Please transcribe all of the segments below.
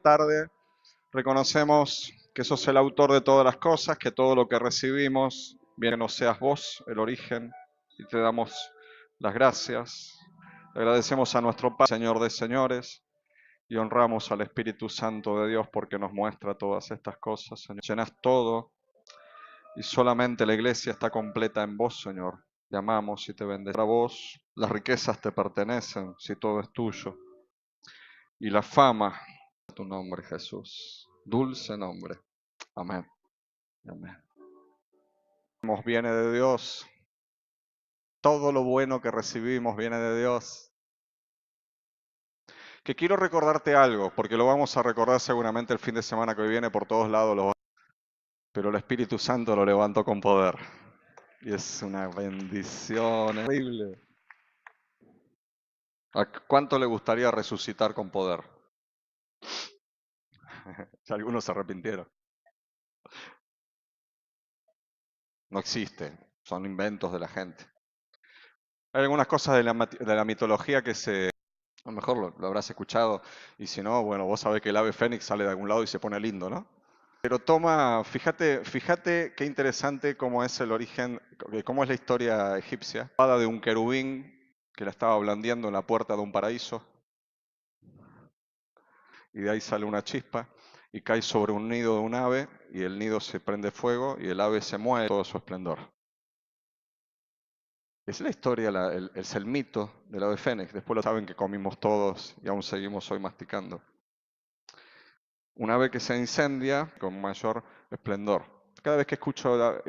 Tarde, reconocemos que sos el autor de todas las cosas, que todo lo que recibimos viene, no seas vos el origen, y te damos las gracias. Agradecemos a nuestro Padre, Señor de señores, y honramos al Espíritu Santo de Dios porque nos muestra todas estas cosas, Señor. Llenas todo y solamente la iglesia está completa en vos, Señor. Te amamos y te bendecimos. A vos las riquezas te pertenecen si todo es tuyo. Y la fama, tu nombre, Jesús. Dulce nombre. Amén. Amén. Viene de Dios. Todo lo bueno que recibimos viene de Dios. Que quiero recordarte algo, porque lo vamos a recordar seguramente el fin de semana que viene por todos lados, pero el Espíritu Santo lo levantó con poder. Y es una bendición increíble. ¿A cuánto le gustaría resucitar con poder? Ya algunos se arrepintieron. No existe, son inventos de la gente. Hay algunas cosas de la mitología que a lo mejor lo habrás escuchado, y si no, bueno, vos sabés que el ave fénix sale de algún lado y se pone lindo, ¿no? Pero fíjate qué interesante cómo es el origen, cómo es la historia egipcia. Habla de un querubín que la estaba blandiendo en la puerta de un paraíso, y de ahí sale una chispa y cae sobre un nido de un ave, y el nido se prende fuego y el ave se muere en todo su esplendor. Es la historia, es el mito del ave fénix. Después lo saben que comimos todos y aún seguimos hoy masticando. Una ave que se incendia con mayor esplendor. Cada vez que escucho,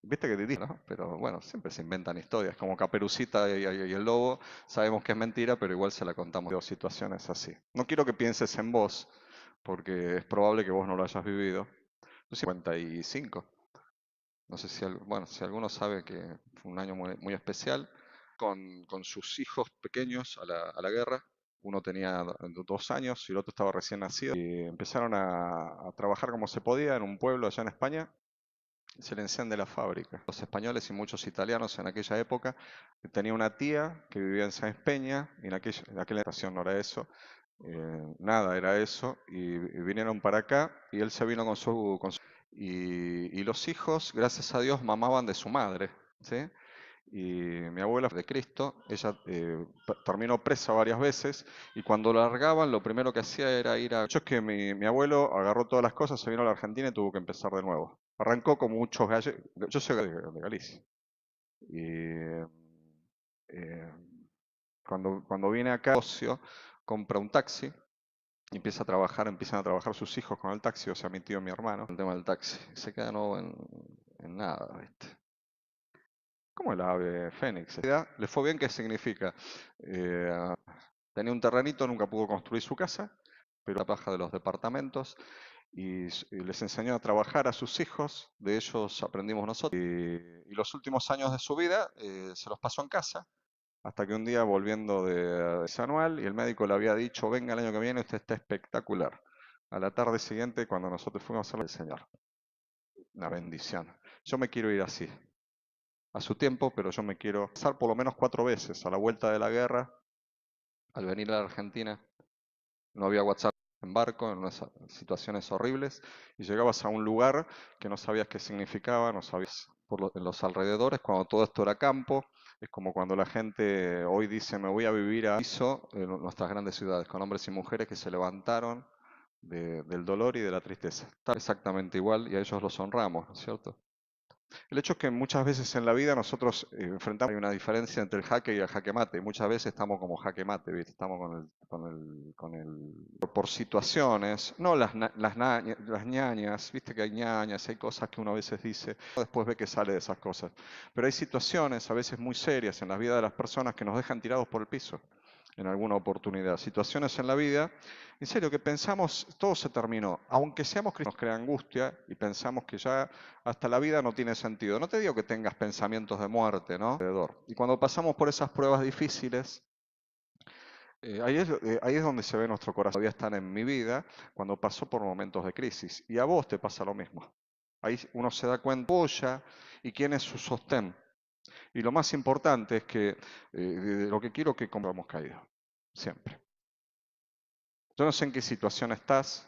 viste que te digo, ¿no? Pero bueno, siempre se inventan historias, como Caperucita y el lobo, sabemos que es mentira, pero igual se la contamos de situaciones así. No quiero que pienses en vos, porque es probable que vos no lo hayas vivido. Yo 55. No sé si, bueno, si alguno sabe que fue un año muy especial, con sus hijos pequeños a la guerra. Uno tenía 2 años y el otro estaba recién nacido. Y empezaron a trabajar como se podía en un pueblo allá en España. Se le enciende la fábrica. Los españoles y muchos italianos en aquella época. Tenía una tía que vivía en Sáenz Peña, y en aquella estación no era eso. Nada, era eso. Y vinieron para acá y él se vino y los hijos, gracias a Dios, mamaban de su madre, ¿sí? Y mi abuela de Cristo, ella terminó presa varias veces, y cuando la largaban lo primero que hacía era ir a... De hecho es que mi abuelo agarró todas las cosas, se vino a la Argentina y tuvo que empezar de nuevo. Arrancó como muchos gallegos, yo soy de Galicia. Y eh, cuando viene acá, socio, compra un taxi y empiezan a trabajar sus hijos con el taxi, o sea, mi tío y mi hermano, el tema del taxi. Se queda nuevo en nada, ¿viste? Como el ave fénix. Le fue bien, ¿qué significa? Eh, Tenía un terrenito, nunca pudo construir su casa, pero la paja de los departamentos, y les enseñó a trabajar a sus hijos, de ellos aprendimos nosotros, y los últimos años de su vida se los pasó en casa, hasta que un día volviendo de ese anual, y el médico le había dicho, venga el año que viene, usted está espectacular. A la tarde siguiente, cuando nosotros fuimos a hacerlo, el Señor, una bendición. Yo me quiero ir así, a su tiempo, pero yo me quiero pasar por lo menos 4 veces a la vuelta de la guerra. Al venir a la Argentina, no había WhatsApp en barco, en unas situaciones horribles, y llegabas a un lugar que no sabías qué significaba, no sabías en los alrededores, cuando todo esto era campo. Es como cuando la gente hoy dice, me voy a vivir a Iso, en nuestras grandes ciudades, con hombres y mujeres que se levantaron del dolor y de la tristeza. Está exactamente igual, y a ellos los honramos, ¿no es cierto? El hecho es que muchas veces en la vida nosotros enfrentamos, hay una diferencia entre el jaque y el jaque mate. Muchas veces estamos como jaque mate, ¿viste? Estamos por situaciones, no las ñañas, viste que hay ñañas, hay cosas que uno a veces dice, después ve que sale de esas cosas. Pero hay situaciones a veces muy serias en la vida de las personas que nos dejan tirados por el piso en alguna oportunidad. Situaciones en la vida, en serio, que pensamos, todo se terminó. Aunque seamos cristianos, nos crea angustia y pensamos que ya hasta la vida no tiene sentido. No te digo que tengas pensamientos de muerte, ¿no? Y cuando pasamos por esas pruebas difíciles, ahí es donde se ve nuestro corazón. Todavía están en mi vida cuando pasó por momentos de crisis. Y a vos te pasa lo mismo. Ahí uno se da cuenta, apoya y quién es su sostén. Y lo más importante es que lo que quiero que como hemos caído. Siempre. Yo no sé en qué situación estás,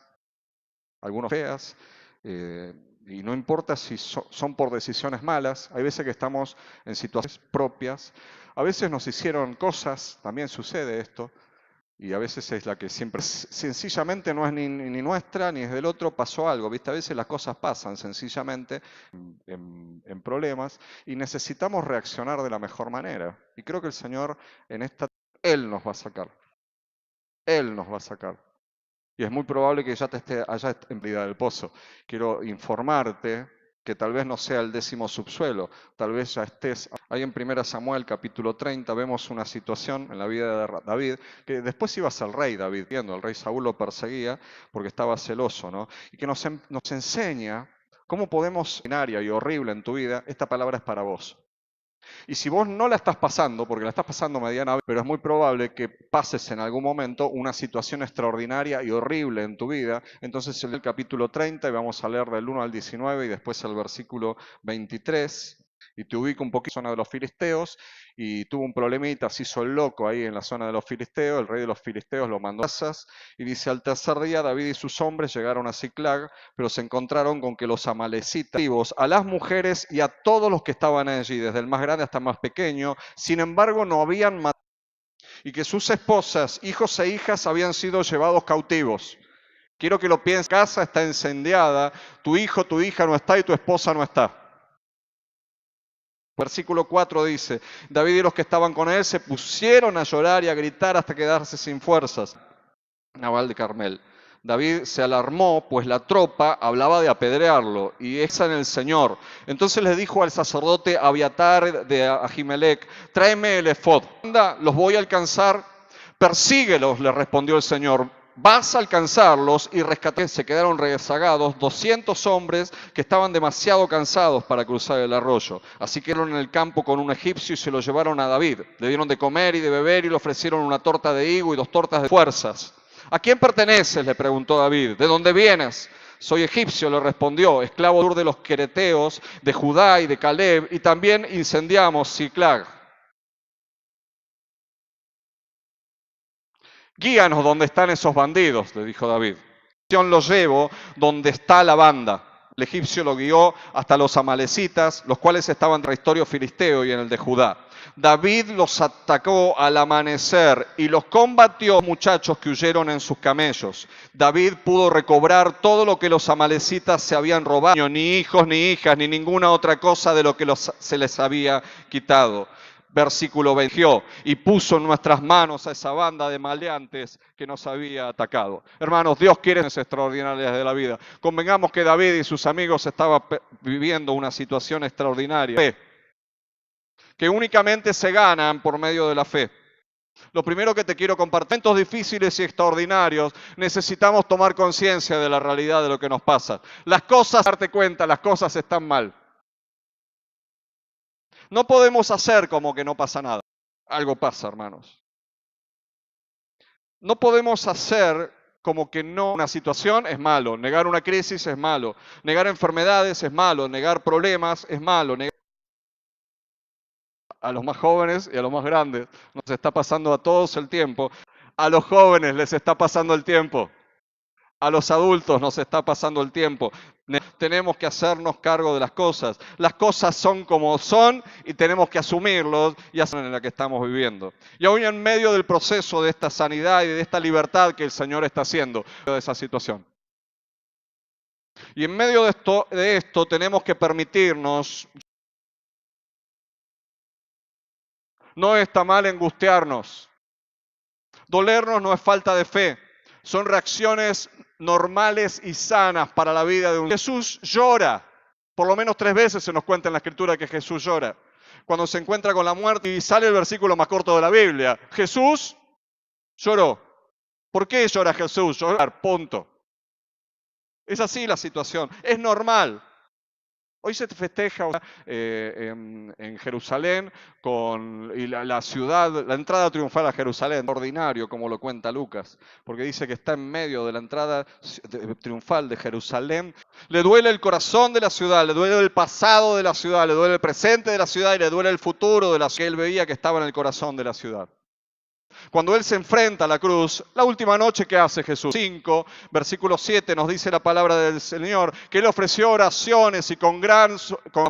algunos feas, y no importa si son por decisiones malas, hay veces que estamos en situaciones propias, a veces nos hicieron cosas, también sucede esto, y a veces es la que siempre, sencillamente no es ni nuestra ni es del otro, pasó algo, ¿viste? A veces las cosas pasan sencillamente en problemas y necesitamos reaccionar de la mejor manera. Y creo que el Señor en esta, Él nos va a sacar, Él nos va a sacar. Y es muy probable que ya te esté allá en vida del pozo. Quiero informarte que tal vez no sea el 10º subsuelo, tal vez ya estés. Ahí en 1 Samuel capítulo 30 vemos una situación en la vida de David, que después iba a ser el rey David, viendo, el rey Saúl lo perseguía porque estaba celoso, ¿no? Y que nos enseña cómo podemos, y horrible en tu vida, esta palabra es para vos. Y si vos no la estás pasando, porque la estás pasando medianamente, pero es muy probable que pases en algún momento una situación extraordinaria y horrible en tu vida, entonces en el capítulo 30, y vamos a leer del 1 al 19 y después el versículo 23, y te ubico un poquito en la zona de los filisteos, y tuvo un problemita, se hizo el loco ahí en la zona de los filisteos, el rey de los filisteos lo mandó a casas, y dice, al tercer día David y sus hombres llegaron a Ziklag, pero se encontraron con que los amalecitas, a las mujeres y a todos los que estaban allí, desde el más grande hasta el más pequeño, sin embargo no habían matado, y que sus esposas, hijos e hijas habían sido llevados cautivos. Quiero que lo pienses, casa está incendiada, tu hijo, tu hija no está y tu esposa no está. Versículo 4 dice, David y los que estaban con él se pusieron a llorar y a gritar hasta quedarse sin fuerzas. Naval de Carmel. David se alarmó, pues la tropa hablaba de apedrearlo, y es en el Señor. Entonces le dijo al sacerdote Abiatar de Ahimelech, tráeme el efod. Anda, los voy a alcanzar, persíguelos, le respondió el Señor. Vas a alcanzarlos y rescaté. Se quedaron rezagados 200 hombres que estaban demasiado cansados para cruzar el arroyo. Así que fueron en el campo con un egipcio y se lo llevaron a David. Le dieron de comer y de beber y le ofrecieron una torta de higo y 2 tortas de fuerzas. ¿A quién perteneces?, le preguntó David. ¿De dónde vienes? Soy egipcio, le respondió, esclavo de los quereteos, de Judá y de Caleb, y también incendiamos Ziklag. Guíanos donde están esos bandidos, le dijo David. Yo los llevo donde está la banda. El egipcio lo guió hasta los amalecitas, los cuales estaban en el territorio filisteo y en el de Judá. David los atacó al amanecer y los combatió, muchachos que huyeron en sus camellos. David pudo recobrar todo lo que los amalecitas se habían robado, ni hijos, ni hijas, ni ninguna otra cosa de lo que se les había quitado. Versículo 20, y puso en nuestras manos a esa banda de maleantes que nos había atacado. Hermanos, Dios quiere cosas extraordinarias de la vida. Convengamos que David y sus amigos estaban viviendo una situación extraordinaria, que únicamente se ganan por medio de la fe. Lo primero que te quiero compartir, en momentos difíciles y extraordinarios, necesitamos tomar conciencia de la realidad de lo que nos pasa. Las cosas, darte cuenta, las cosas están mal. No podemos hacer como que no pasa nada. Algo pasa, hermanos. No podemos hacer como que no, una situación es malo, negar una crisis es malo, negar enfermedades es malo, negar problemas es malo. A los más jóvenes y a los más grandes nos está pasando a todos el tiempo. A los jóvenes les está pasando el tiempo. A los adultos nos está pasando el tiempo. Tenemos que hacernos cargo de las cosas. Las cosas son como son y tenemos que asumirlos y hacer en la que estamos viviendo. Y aún en medio del proceso de esta sanidad y de esta libertad que el Señor está haciendo de esa situación. Y en medio de esto tenemos que permitirnos. No está mal angustiarnos. Dolernos no es falta de fe. Son reacciones normales y sanas para la vida de un... Jesús llora. Por lo menos 3 veces se nos cuenta en la Escritura que Jesús llora. Cuando se encuentra con la muerte y sale el versículo más corto de la Biblia. Jesús lloró. ¿Por qué llora Jesús? Llorar, punto. Es así la situación. Es normal. Hoy se festeja en Jerusalén y la ciudad, la entrada triunfal a Jerusalén, ordinario como lo cuenta Lucas, porque dice que está en medio de la entrada triunfal de Jerusalén. Le duele el corazón de la ciudad, le duele el pasado de la ciudad, le duele el presente de la ciudad y le duele el futuro de la ciudad que él veía que estaba en el corazón de la ciudad. Cuando Él se enfrenta a la cruz, la última noche que hace Jesús, 5, versículo 7, nos dice la palabra del Señor, que Él ofreció oraciones y con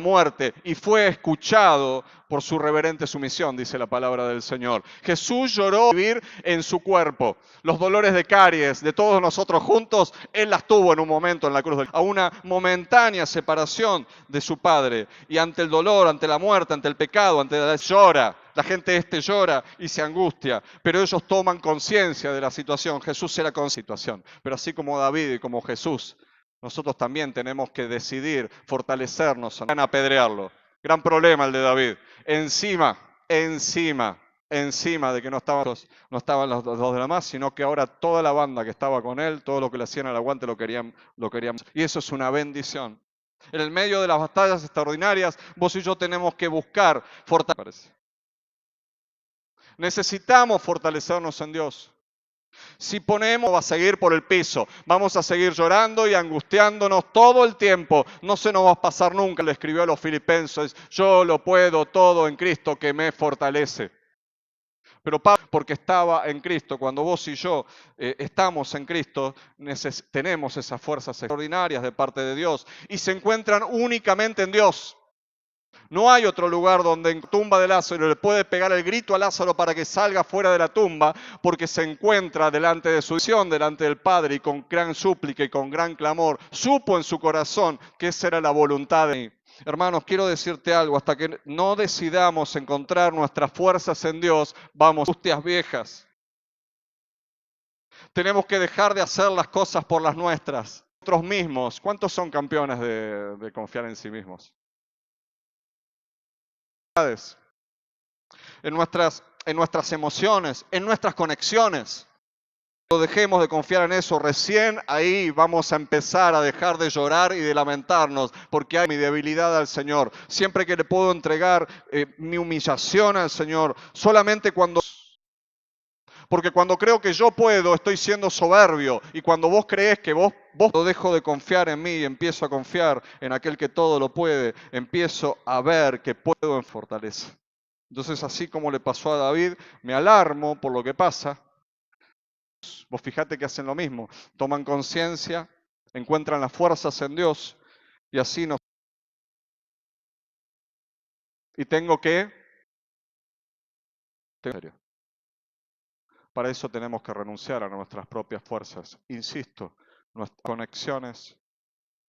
muerte, y fue escuchado por su reverente sumisión, dice la palabra del Señor. Jesús lloró vivir en su cuerpo. Los dolores de caries de todos nosotros juntos, Él las tuvo en un momento en la cruz, a una momentánea separación de su Padre. Y ante el dolor, ante la muerte, ante el pecado, ante la llora. La gente llora y se angustia, pero ellos toman conciencia de la situación. Jesús era con situación, pero así como David y como Jesús, nosotros también tenemos que decidir fortalecernos, no apedrearlo. Gran problema el de David. Encima de que no estaban los dos demás, sino que ahora toda la banda que estaba con él, todo lo que le hacían al aguante lo querían. Y eso es una bendición. En el medio de las batallas extraordinarias, vos y yo tenemos que buscar fortalecernos. Necesitamos fortalecernos en Dios. Si ponemos, va a seguir por el piso. Vamos a seguir llorando y angustiándonos todo el tiempo. No se nos va a pasar nunca. Le escribió a los filipenses, yo lo puedo todo en Cristo que me fortalece. Pero Pablo, porque estaba en Cristo, cuando vos y yo estamos en Cristo, tenemos esas fuerzas extraordinarias de parte de Dios y se encuentran únicamente en Dios. No hay otro lugar donde en la tumba de Lázaro le puede pegar el grito a Lázaro para que salga fuera de la tumba, porque se encuentra delante de su visión, delante del Padre, y con gran súplica y con gran clamor, supo en su corazón que esa era la voluntad de mí. Hermanos, quiero decirte algo, hasta que no decidamos encontrar nuestras fuerzas en Dios, vamos, angustias viejas. Tenemos que dejar de hacer las cosas por las nuestras. Nosotros mismos, ¿cuántos son campeones de confiar en sí mismos? En nuestras emociones, en nuestras conexiones. Cuando dejemos de confiar en eso, recién ahí vamos a empezar a dejar de llorar y de lamentarnos, porque hay mi debilidad al Señor. Siempre que le puedo entregar mi humillación al Señor, solamente cuando... Porque cuando creo que yo puedo, estoy siendo soberbio. Y cuando vos creés que vos dejo de confiar en mí y empiezo a confiar en aquel que todo lo puede, empiezo a ver que puedo en fortaleza. Entonces, así como le pasó a David, me alarmo por lo que pasa. Vos fijate que hacen lo mismo. Toman conciencia, encuentran las fuerzas en Dios y así nos... Y tengo que... Para eso tenemos que renunciar a nuestras propias fuerzas. Insisto, nuestras conexiones,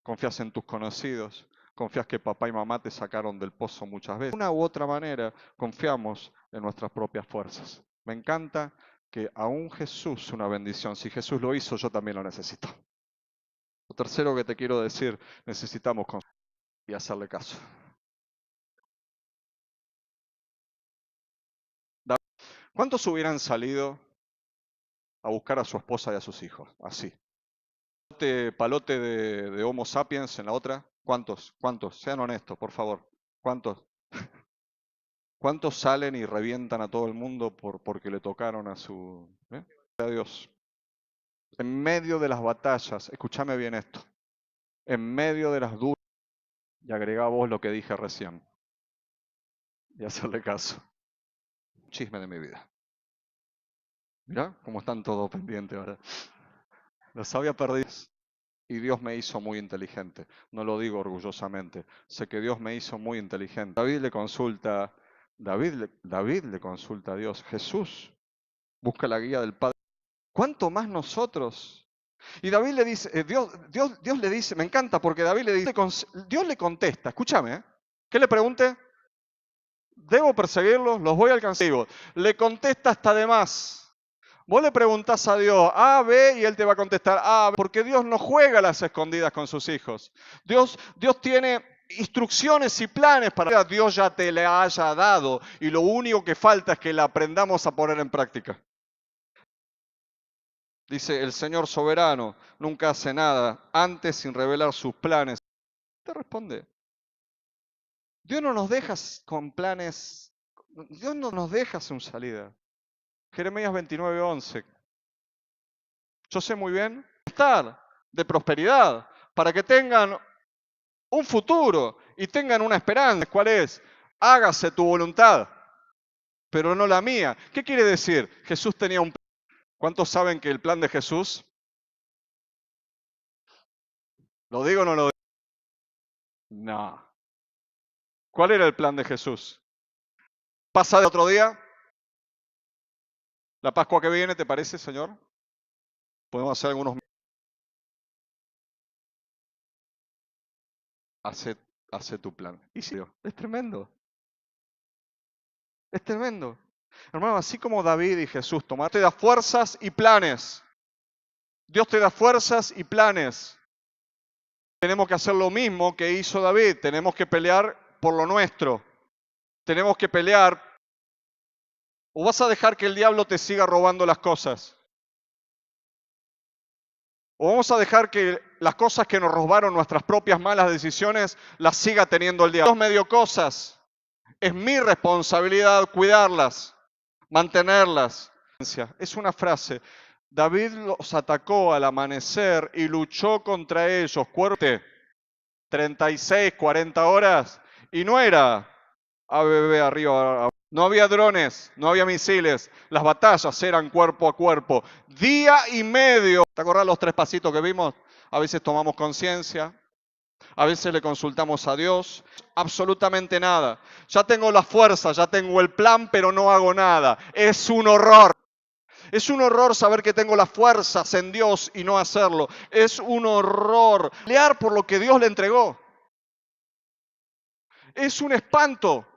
confías en tus conocidos, confías que papá y mamá te sacaron del pozo muchas veces. De una u otra manera, confiamos en nuestras propias fuerzas. Me encanta que aún Jesús, una bendición, si Jesús lo hizo, yo también lo necesito. Lo tercero que te quiero decir, necesitamos confiar y hacerle caso. ¿Cuántos hubieran salido a buscar a su esposa y a sus hijos? Así. Palote de Homo sapiens en la otra. ¿Cuántos? Sean honestos, por favor. ¿Cuántos? ¿Cuántos salen y revientan a todo el mundo porque le tocaron a su... a Dios. En medio de las batallas, escúchame bien esto, en medio de las dudas, y agrega vos lo que dije recién, y hacerle caso. Chisme de mi vida. Mirá cómo están todos pendientes ahora. Los había perdido. Y Dios me hizo muy inteligente. No lo digo orgullosamente. Sé que Dios me hizo muy inteligente. David le consulta a Dios. Jesús busca la guía del Padre. ¿Cuánto más nosotros? Y David le dice, Dios le dice, me encanta porque David le dice, Dios le contesta, escúchame, ¿qué le pregunte? ¿Debo perseguirlos? ¿Los voy a alcanzar? Le contesta hasta de más. Vos le preguntás a Dios A, B, y Él te va a contestar A, B, porque Dios no juega a las escondidas con sus hijos. Dios tiene instrucciones y planes para que Dios ya te le haya dado, y lo único que falta es que la aprendamos a poner en práctica. Dice, el Señor soberano nunca hace nada antes sin revelar sus planes. Te responde. Dios no nos deja con planes, Dios no nos deja sin salida. Jeremías 29:11. Yo sé muy bien estar de prosperidad para que tengan un futuro y tengan una esperanza. ¿Cuál es? Hágase tu voluntad. pero no la mía. ¿Qué quiere decir? Jesús tenía un plan. ¿Cuántos saben que el plan de Jesús? ¿Lo digo o no lo digo? No. ¿Cuál era el plan de Jesús? ¿Pasa de otro día? ¿La Pascua que viene, te parece, Señor? Podemos hacer algunos... Hace tu plan. Y sí, es tremendo. Es tremendo. Hermano, así como David y Jesús, Tomás te da fuerzas y planes. Dios te da fuerzas y planes. Tenemos que hacer lo mismo que hizo David. Tenemos que pelear por lo nuestro. Tenemos que pelear. ¿O vas a dejar que el diablo te siga robando las cosas? ¿O vamos a dejar que las cosas que nos robaron, nuestras propias malas decisiones, las siga teniendo el diablo? Dios me dio cosas. Es mi responsabilidad cuidarlas, mantenerlas. Es una frase. David los atacó al amanecer y luchó contra ellos. 36, 40 horas. Y no era ABB arriba. No había drones, no había misiles. Las batallas eran cuerpo a cuerpo. Día y medio. ¿Te acordás los 3 pasitos que vimos? A veces tomamos conciencia. A veces le consultamos a Dios. Absolutamente nada. Ya tengo la fuerza, ya tengo el plan, pero no hago nada. Es un horror. Es un horror saber que tengo las fuerzas en Dios y no hacerlo. Es un horror pelear por lo que Dios le entregó. Es un espanto.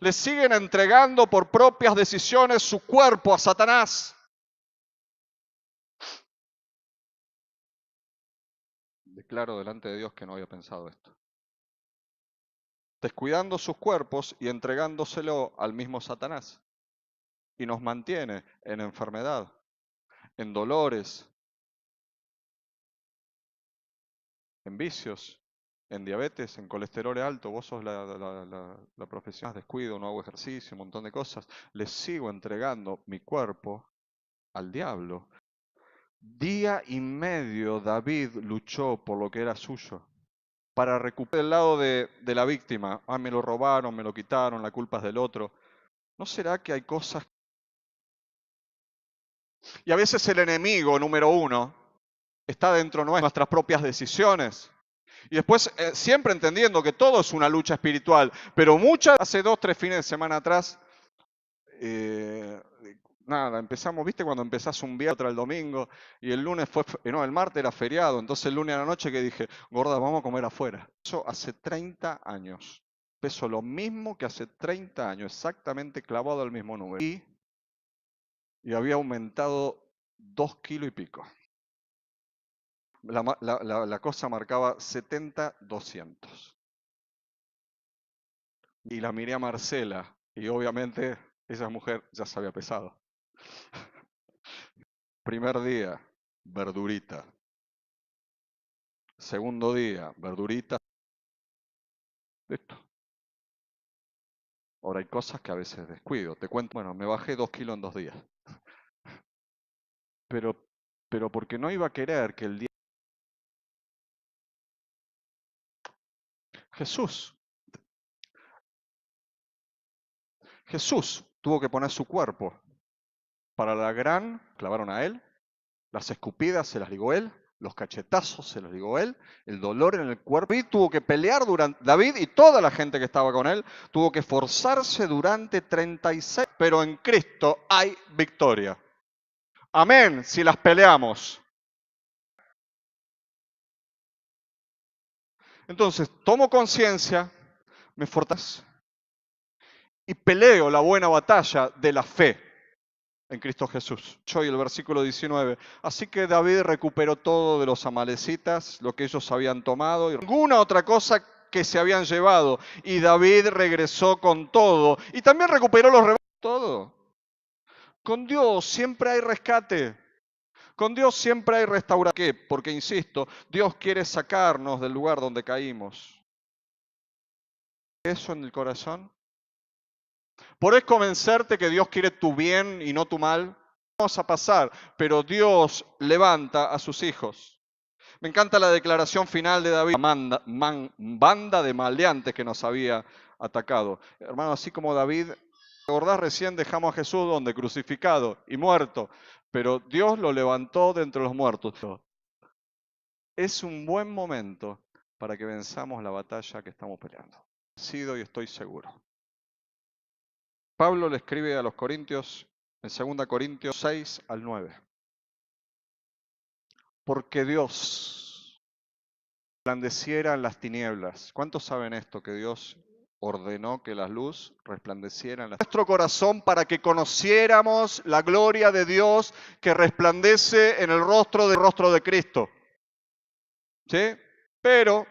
Le siguen entregando por propias decisiones su cuerpo a Satanás. Declaro delante de Dios que no había pensado esto. Descuidando sus cuerpos y entregándoselo al mismo Satanás. Y nos mantiene en enfermedad, en dolores, en vicios, en diabetes, en colesterol alto. Vos sos la profesión, descuido, no hago ejercicio, un montón de cosas. Les sigo entregando mi cuerpo al diablo. Día y medio David luchó por lo que era suyo, para recuperar el lado de la víctima. Ah, me lo robaron, me lo quitaron, la culpa es del otro. ¿No será que hay cosas? Y a veces el enemigo número uno está dentro de nuestras propias decisiones. Y después, siempre entendiendo que todo es una lucha espiritual, pero hace 2, 3 fines de semana atrás, nada, empezamos, ¿viste? Cuando empezás un viernes, otra el domingo, y el lunes el martes era feriado, entonces el lunes a la noche que dije, gorda, vamos a comer afuera. Eso hace 30 años. Peso lo mismo que hace 30 años, exactamente clavado al mismo número. Y había aumentado 2 kilos y pico. La cosa marcaba 70, 200. Y la miré a Marcela, y obviamente esa mujer ya se había pesado. Primer día, verdurita. Segundo día, verdurita. Listo. Ahora hay cosas que a veces descuido. Te cuento, bueno, me bajé 2 kilos en 2 días. Pero porque no iba a querer que el día... Jesús tuvo que poner su cuerpo para clavaron a él, las escupidas se las ligó él, los cachetazos se los ligó él, el dolor en el cuerpo. Y tuvo que pelear David y toda la gente que estaba con él, tuvo que esforzarse durante 36, pero en Cristo hay victoria. Amén, si las peleamos. Entonces, tomo conciencia, me fortalezco y peleo la buena batalla de la fe en Cristo Jesús. Y el versículo 19. Así que David recuperó todo de los amalecitas, lo que ellos habían tomado, y ninguna otra cosa que se habían llevado. Y David regresó con todo. Y también recuperó los rebaños. Todo. Con Dios siempre hay rescate. Con Dios siempre hay restauración. ¿Por qué? Porque, insisto, Dios quiere sacarnos del lugar donde caímos. ¿Eso en el corazón? ¿Podés convencerte que Dios quiere tu bien y no tu mal? Vamos a pasar, pero Dios levanta a sus hijos. Me encanta la declaración final de David, banda de maleantes que nos había atacado. Hermano, así como David ¿Recordás? Recién dejamos a Jesús donde, crucificado y muerto, pero Dios lo levantó de entre los muertos. Es un buen momento para que venzamos la batalla que estamos peleando. Sido y estoy seguro. Pablo le escribe a los Corintios en 2 Corintios 6 al 9. Porque Dios resplandeciera en las tinieblas. ¿Cuántos saben esto? Que Dios ordenó que la luz resplandeciera en nuestro corazón para que conociéramos la gloria de Dios que resplandece en el rostro de Cristo. ¿Sí? Pero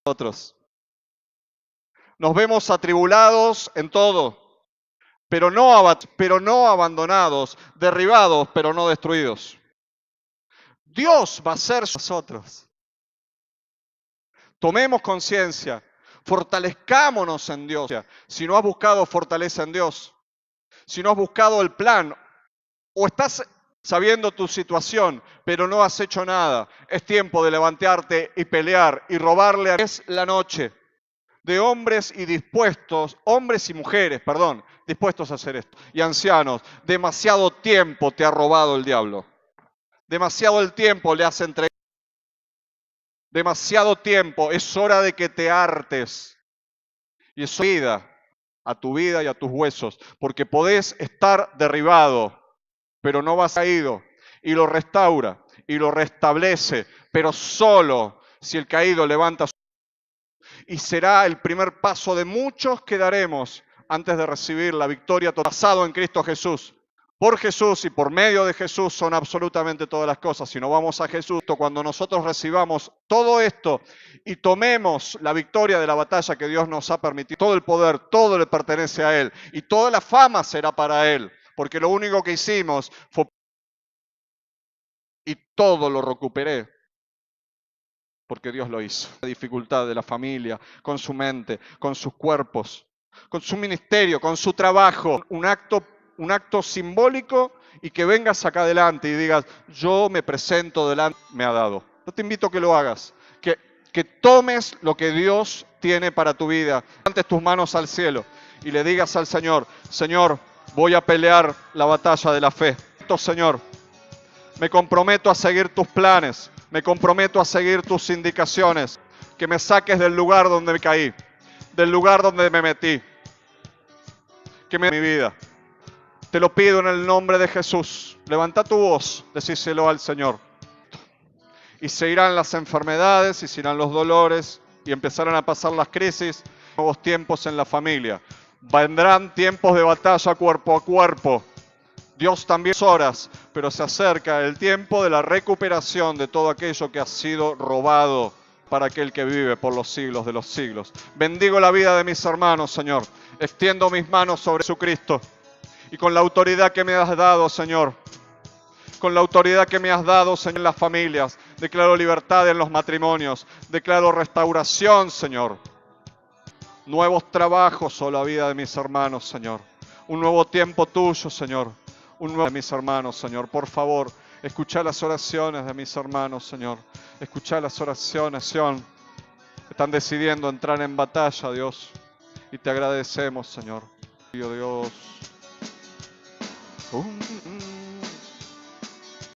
nosotros nos vemos atribulados en todo, pero no abandonados, derribados, pero no destruidos. Dios va a ser nosotros. Tomemos conciencia, fortalezcámonos en Dios. Si no has buscado fortaleza en Dios, si no has buscado el plan, o estás sabiendo tu situación, pero no has hecho nada, es tiempo de levantarte y pelear y robarle a... Es la noche de hombres y mujeres, dispuestos a hacer esto. Y ancianos, demasiado tiempo te ha robado el diablo. Demasiado el tiempo le has entregado. Demasiado tiempo, es hora de que te hartes. Y eso vida a tu vida y a tus huesos, porque podés estar derribado, pero no vas caído. Y lo restaura y lo restablece, pero solo si el caído levanta su... Y será el primer paso de muchos que daremos antes de recibir la victoria total, basado en Cristo Jesús. Por Jesús y por medio de Jesús son absolutamente todas las cosas. Si no vamos a Jesús, cuando nosotros recibamos todo esto y tomemos la victoria de la batalla que Dios nos ha permitido, todo el poder, todo le pertenece a Él y toda la fama será para Él, porque lo único que hicimos fue... Y todo lo recuperé porque Dios lo hizo. La dificultad de la familia, con su mente, con sus cuerpos, con su ministerio, con su trabajo, un acto simbólico y que vengas acá adelante y digas, yo me presento delante, me ha dado. Yo te invito a que lo hagas, que tomes lo que Dios tiene para tu vida, levantes tus manos al cielo y le digas al Señor, Señor, voy a pelear la batalla de la fe. Señor, me comprometo a seguir tus planes, me comprometo a seguir tus indicaciones, que me saques del lugar donde me caí, del lugar donde me metí, que me mi vida. Te lo pido en el nombre de Jesús. Levanta tu voz, decíselo al Señor. Y se irán las enfermedades, y se irán los dolores, y empezarán a pasar las crisis, nuevos tiempos en la familia. Vendrán tiempos de batalla cuerpo a cuerpo. Dios también horas, pero se acerca el tiempo de la recuperación de todo aquello que ha sido robado para aquel que vive por los siglos de los siglos. Bendigo la vida de mis hermanos, Señor. Extiendo mis manos sobre Jesucristo. Y con la autoridad que me has dado, Señor, con la autoridad que me has dado, Señor, en las familias, declaro libertad en los matrimonios, declaro restauración, Señor. Nuevos trabajos sobre la vida de mis hermanos, Señor. Un nuevo tiempo tuyo, Señor. Un nuevo de mis hermanos, Señor. Por favor, escucha las oraciones de mis hermanos, Señor. Escucha las oraciones, Señor. Están decidiendo entrar en batalla, Dios. Y te agradecemos, Señor. Dios.